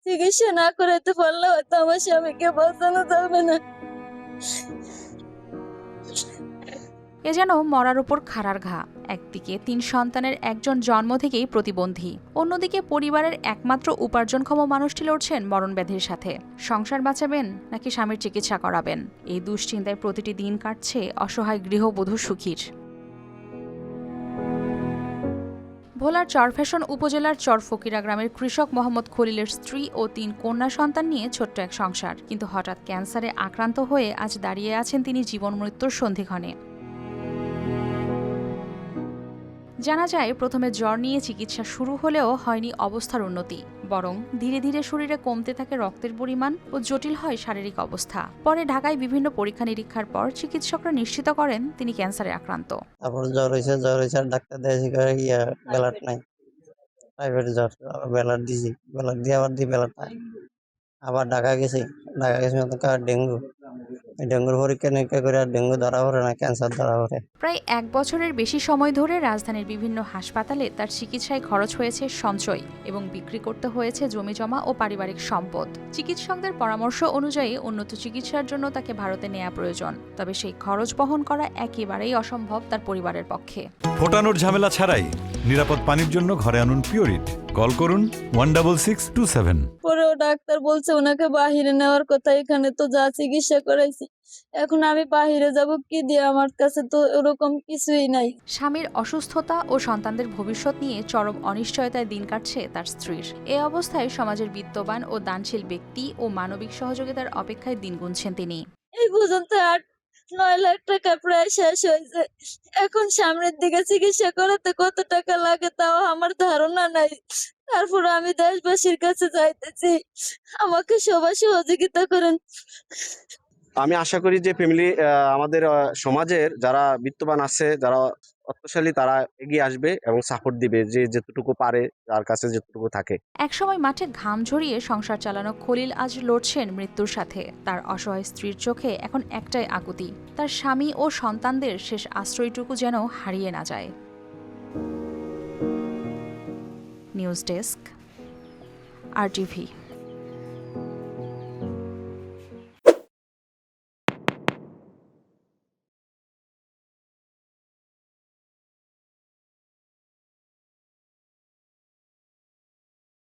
চিকিৎসা না করাতে পারলে হয়তো আমার স্বামীকে বাঁচানো যাবে না। এ যেন মরার উপর খাড়ার ঘা। একদিকে ৩ সন্তানের একজন জন্ম থেকেই প্রতিবন্ধী, অন্যদিকে পরিবারের একমাত্র উপার্জনক্ষম মানুষটি লড়ছেন মরণব্যাধির সাথে। সংসার বাঁচাবেন নাকি স্বামীর চিকিৎসা করাবেন, এই দুশ্চিন্তায় প্রতিটি দিন কাটছে অসহায় গৃহবধূ সুখীর। ভোলার চরফ্যাশন উপজেলার চরফকিরা গ্রামের কৃষক মোহাম্মদ খলিলের স্ত্রী ও ৩ কন্যা সন্তান নিয়ে ছোট্ট এক সংসার। কিন্তু হঠাৎ ক্যান্সারে আক্রান্ত হয়ে আজ দাঁড়িয়ে আছেন তিনি জীবন মৃত্যুর সন্ধিক্ষণে। জানা যায়, প্রথমে জ্বর নিয়ে চিকিৎসা শুরু হলেও হয়নি অবস্থার উন্নতি, বরং ধীরে ধীরে শরীরে কমতে থাকে রক্তের পরিমাণ ও জটিল হয় শারীরিক অবস্থা। পরে ঢাকায় বিভিন্ন পরীক্ষা নিরীক্ষার পর চিকিৎসকরা নিশ্চিত করেন তিনি ক্যান্সারে আক্রান্ত। তারপর জ্বর হয়েছে আর ডাক্তার দেখে ব্যালাট নাই, প্রাইভেট জ্বর, ব্যালাট দিয়েছি, ব্যালাট দিয়ে আবার দিই ব্যালাট নাই। আবার ঢাকা গেছি ডেঙ্গুর পরীক্ষা নিরীক্ষা করে আর ডেঙ্গু ধরা পড়ে না, ক্যান্সার ধরা পড়ে। প্রায় ১ বছরের বেশি সময় ধরে রাজধানীর বিভিন্ন হাসপাতালে তার চিকিৎসায় খরচ হয়েছে সঞ্চয় এবং বিক্রি করতে হয়েছে জমিজমা ও পারিবারিক সম্পদ। চিকিৎসকদের পরামর্শ অনুযায়ী উন্নত চিকিৎসার জন্য তাকে ভারতে নেওয়া প্রয়োজন, তবে সেই খরচ বহন করা একেবারেই অসম্ভব তার পরিবারের পক্ষে। ফোটানোর ঝামেলা ছাড়াই নিরাপদ পানির জন্য ঘরে আনুন পিওরিট। কল করুন 16627। পরেও ডাক্তার বলছে ওনাকে বাহিরে নেওয়ার কথা। এখানে তো যা চিকিৎসা করাইছি, এখন আমি বাহিরে যাব কি দিয়ে? আমার কাছে তো ওরকম কিছুই নাই। স্বামীর অসুস্থতা ও সন্তানদের ভবিষ্যৎ নিয়ে চরম অনিশ্চয়তায় দিন কাটছে তার স্ত্রীর। এ অবস্থায় সমাজের বিত্তবান ও দানশীল ব্যক্তি ও মানবিক সহযোগিতার অপেক্ষায় দিন গুনছেন তিনি। এই পর্যন্ত ৮-৯ লাখ টাকা প্রায় শেষ হয়েছে। এখন সামনের দিকে চিকিৎসা করাতে কত টাকা লাগে তাও আমার ধারণা নাই। তারপর আমি দেশবাসীর কাছে চাইতেছি আমাকে সবাই সহযোগিতা করেন। আমি আশা করি যে ফ্যামিলি আমাদের সমাজের যারা বিত্তবান আছে, যারা অর্থশালী, তারা এগিয়ে আসবে এবং সাপোর্ট দিবে, যে যেটুকু পারে, যার কাছে যেটুকু থাকে। একসময় মাঠে ঘাম ঝরিয়ে সংসার চালানো খলিল আজ লড়ছেন মৃত্যুর সাথে। তার অসহায় স্ত্রীর চোখে এখন একটাই আকুতি, তার স্বামী ও সন্তানদের শেষ আশ্রয়টুকু যেন হারিয়ে না যায়। News desk, RTV।